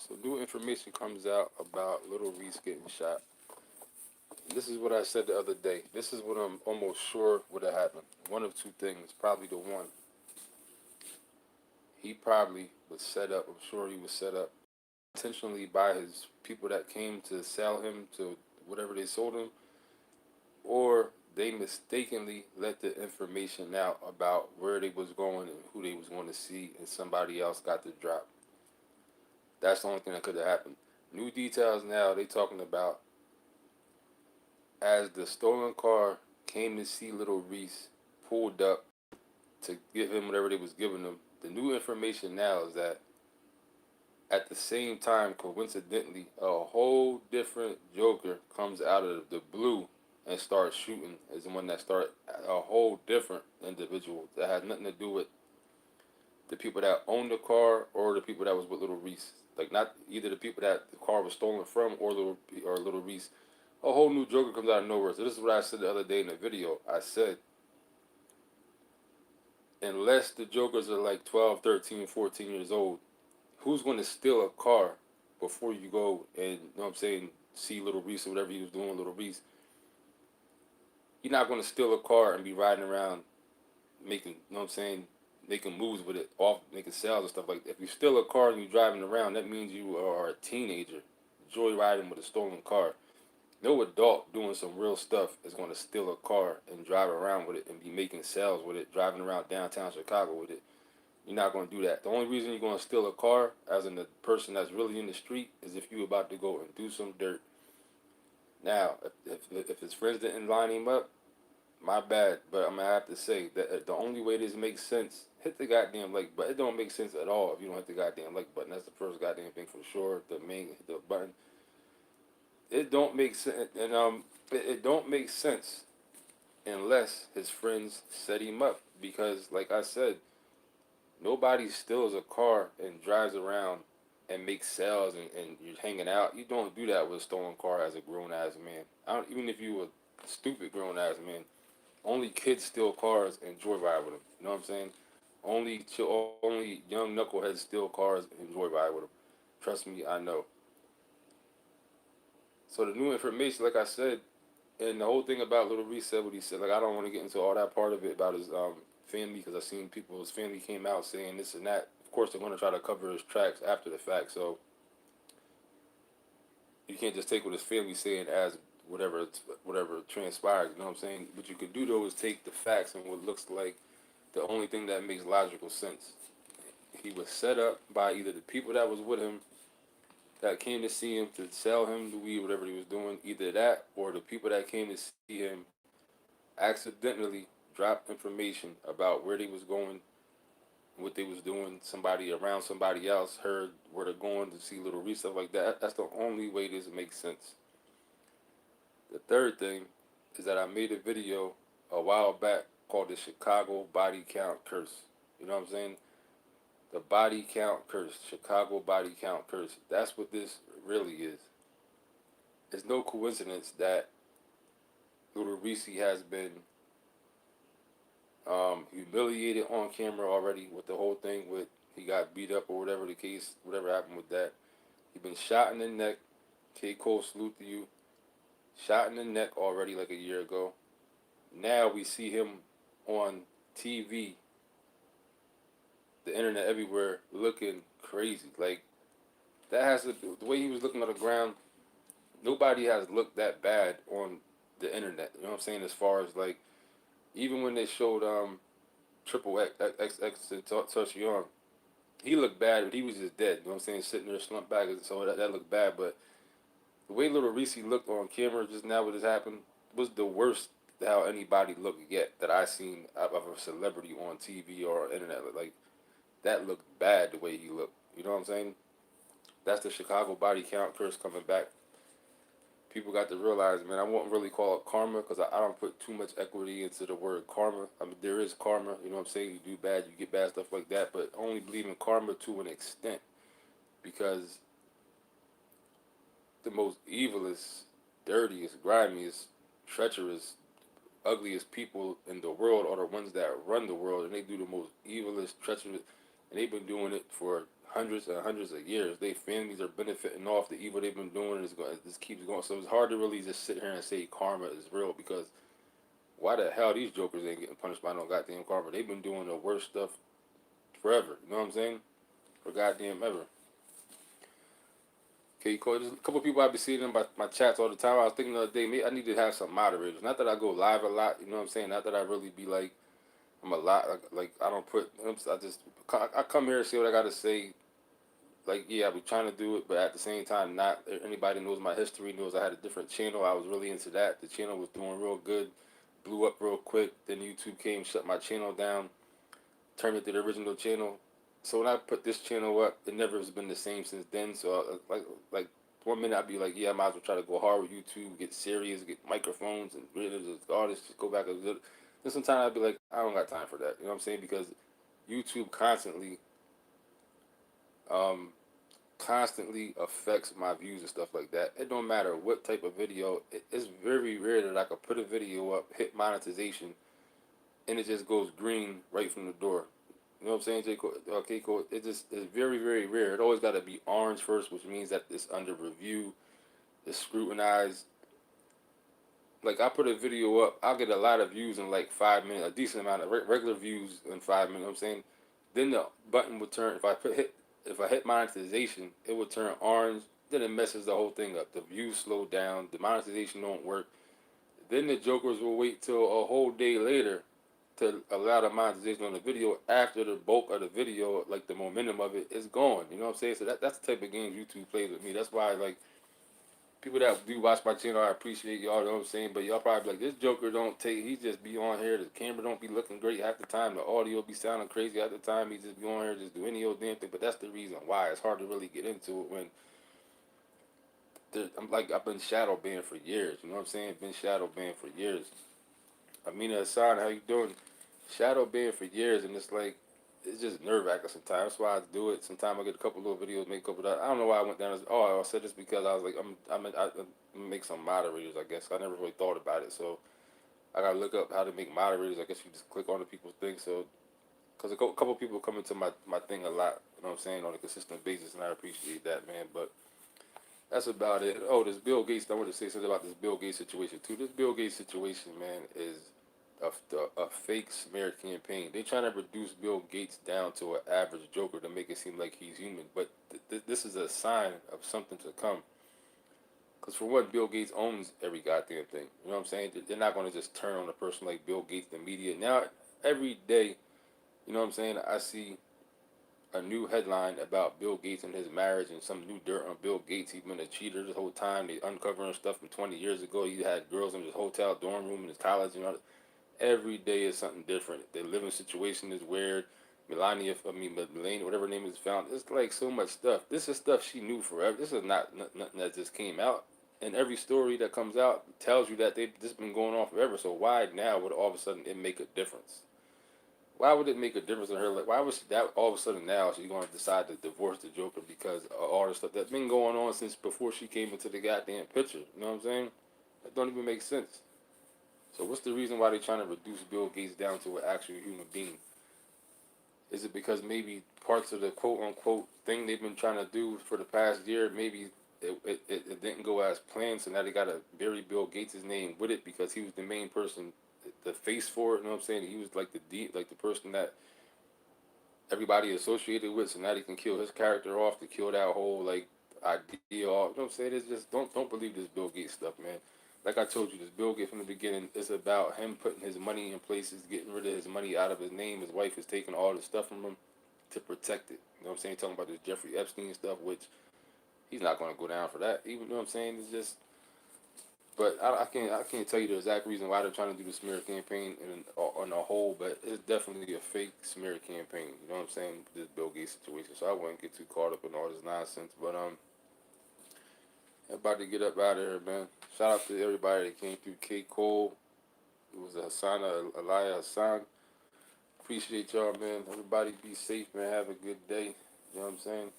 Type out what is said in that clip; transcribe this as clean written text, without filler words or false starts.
So new information comes out about Little Reese getting shot. This is what I said the other day. This is what I'm almost sure would have happened. One of two things, probably the one. He probably was set up. I'm sure he was set up intentionally by his people that came to sell him to whatever they sold him, or they mistakenly let the information out about where they was going and who they was going to see, and somebody else got the drop. That's the only thing that could have happened. New details now. They talking about as the stolen car came to see Little Reese, pulled up to give him whatever they was giving him. The new information now is that at the same time, coincidentally, a whole different Joker comes out of the blue and starts shooting. Is the one that started a whole different individual that has nothing to do with the people that owned the car or the people that was with Little Reese. Like not either the people that the car was stolen from or Little Reese. A whole new Joker comes out of nowhere. So this is what I said the other day in the video. I said unless the Jokers are like 12, 13, 14 years old, who's going to steal a car before you go and, you know what I'm saying, see Little Reese or whatever he was doing, Little Reese? You're not going to steal a car and be riding around making, you know what I'm saying, making moves with it, off making sales and stuff like that. If you steal a car and you're driving around, that means you are a teenager joyriding with a stolen car. No adult doing some real stuff is going to steal a car and drive around with it and be making sales with it, driving around downtown Chicago with it. You're not going to do that. The only reason you're going to steal a car, as in the person that's really in the street, is if you're about to go and do some dirt. Now, if his friends didn't line him up, my bad, but I'm going to have to say that the only way this makes sense, hit the goddamn like button. It don't make sense at all if you don't hit the goddamn like button. That's the first goddamn thing for sure. The main, hit the button. It don't make sense, and it don't make sense unless his friends set him up. Because, like I said, nobody steals a car and drives around and makes sales and you're hanging out. You don't do that with a stolen car as a grown ass man. I don't, even if you a stupid grown ass man, only kids steal cars and joyride with them. You know what I'm saying? Only young knuckleheads steal cars and joyride with them. Trust me, I know. So the new information, like I said, and the whole thing about Little Reese said what he said. Like I don't want to get into all that part of it about his family because I seen people his family came out saying this and that. Of course, they're going to try to cover his tracks after the fact, so you can't just take what his family saying as whatever transpired. You know what I'm saying? What you could do though is take the facts and what looks like the only thing that makes logical sense. He was set up by either the people that was with him that came to see him to sell him the weed, whatever he was doing, either that or the people that came to see him accidentally dropped information about where they was going, what they was doing. Somebody around somebody else heard where they're going to see Little Reese, stuff like that. That's the only way this makes sense. The third thing is that I made a video a while back called the Chicago Body Count Curse. You know what I'm saying? The body count curse, Chicago body count curse. That's what this really is. It's no coincidence that Little Reese has been humiliated on camera already with the whole thing with he got beat up or whatever the case, whatever happened with that. He been shot in the neck. K. Cole, salute to you. Shot in the neck already like a year ago. Now we see him on TV, the internet everywhere, looking crazy. Like that has to the way he was looking on the ground. Nobody has looked that bad on the internet. You know what I'm saying? As far as like, even when they showed Triple X and Touch Young, he looked bad, but he was just dead. You know what I'm saying? Sitting there slumped back, so that looked bad. But the way Little Reese looked on camera just now, what has happened, was the worst how anybody looked yet that I seen of a celebrity on TV or internet. Like that looked bad the way he looked. You know what I'm saying? That's the Chicago body count curse coming back. People got to realize, man, I won't really call it karma because I don't put too much equity into the word karma. I mean, there is karma, you know what I'm saying? You do bad, you get bad, stuff like that, but only believe in karma to an extent because the most evilest, dirtiest, grimiest, treacherous, ugliest people in the world are the ones that run the world, and they do the most evilest, treacherous, and they've been doing it for hundreds and hundreds of years. Their families are benefiting off the evil they've been doing. This keeps going. So it's hard to really just sit here and say karma is real because why the hell these jokers ain't getting punished by no goddamn karma? They've been doing the worst stuff forever. You know what I'm saying? For goddamn ever. Okay, Cole, there's a couple of people I be seeing in my chats all the time. I was thinking the other day, maybe I need to have some moderators. Not that I go live a lot, you know what I'm saying? Not that I really be like, I'm a lot, like I don't put, I just, I come here and say what I gotta say. Like, yeah, I be trying to do it, but at the same time, not anybody knows my history, knows I had a different channel. I was really into that. The channel was doing real good, blew up real quick. Then YouTube came, shut my channel down, turned it to the original channel. So when I put this channel up, it never has been the same since then. So like 1 minute I'd be like, yeah, I might as well try to go hard with YouTube, get serious, get microphones and really just all this, just go back a little. Then sometimes I'd be like, I don't got time for that. You know what I'm saying? Because YouTube um, constantly affects my views and stuff like that. It don't matter what type of video. It's very rare that I could put a video up, hit monetization, and it just goes green right from the door. You know what I'm saying, J. Cole? Okay, cool. It just is very, very rare. It always got to be orange first, which means that it's under review, it's scrutinized. Like I put a video up, I'll get a lot of views in like 5 minutes, a decent amount of regular views in 5 minutes. You know what I'm saying, then the button would turn. If I hit monetization, it would turn orange. Then it messes the whole thing up. The views slow down. The monetization don't work. Then the jokers will wait till a whole day later to allow the monetization on the video after the bulk of the video, like the momentum of it, is gone. You know what I'm saying? So that's the type of games YouTube plays with me. That's why like people that do watch my channel, I appreciate y'all. You know what I'm saying? But y'all probably like this Joker don't take. He just be on here. The camera don't be looking great half the time. The audio be sounding crazy half the time. He just be on here just do any old damn thing. But that's the reason why it's hard to really get into it when I'm like I've been shadow banned for years. You know what I'm saying? Been shadow banned for years. Amina Hassan, how you doing? Shadow banned for years, and it's like it's just nerve wracking sometimes. That's why I do it. Sometimes I get a couple little videos, make a couple. I don't know why I went down. Oh, I said this because I was like, I make some moderators. I guess I never really thought about it, so I gotta look up how to make moderators. I guess you just click on the people's thing. So because a couple people come into my thing a lot. You know what I'm saying, on a consistent basis, and I appreciate that, man. But that's about it. Oh, this Bill Gates. I want to say something about this Bill Gates situation too. This Bill Gates situation, man, is a fake smear campaign. They trying to reduce Bill Gates down to an average joker to make it seem like he's human. But this is a sign of something to come. Because for one, Bill Gates owns every goddamn thing. You know what I'm saying? They're not going to just turn on a person like Bill Gates, the media. Now, every day, you know what I'm saying? I see a new headline about Bill Gates and his marriage and some new dirt on Bill Gates. He's been a cheater this whole time. They uncovering stuff from 20 years ago. He had girls in his hotel dorm room in his college. You know, every day is something different. Their living situation is weird. Melania, whatever her name is, found. It's like so much stuff. This is stuff she knew forever. This is not nothing that just came out. And every story that comes out tells you that they've just been going on forever. So why now would all of a sudden it make a difference? Why would it make a difference in her? Like, why was that all of a sudden now she's going to decide to divorce the Joker because of all the stuff that's been going on since before she came into the goddamn picture? You know what I'm saying? That don't even make sense. So what's the reason why they're trying to reduce Bill Gates down to an actual human being? Is it because maybe parts of the quote unquote thing they've been trying to do for the past year, maybe it didn't go as planned, so now they got to bury Bill Gates' name with it because he was the main person, the face for it, you know what I'm saying? He was like like the person that everybody associated with, so now they can kill his character off to kill that whole like idea off. You know what I'm saying? It's just don't believe this Bill Gates stuff, man. Like I told you, this Bill Gates from the beginning, it's about him putting his money in places, getting rid of his money out of his name. His wife is taking all the stuff from him to protect it. You know what I'm saying? Talking about this Jeffrey Epstein stuff, which he's not going to go down for that. Even you know what I'm saying? It's just, but I can't tell you the exact reason why they're trying to do the smear campaign on the whole, but it's definitely a fake smear campaign. You know what I'm saying? This Bill Gates situation. So I wouldn't get too caught up in all this nonsense. But about to get up out of here, man. Shout out to everybody that came through. K Cole, it was a Hassan, Elia Hassan. Appreciate y'all, man. Everybody be safe, man. Have a good day. You know what I'm saying?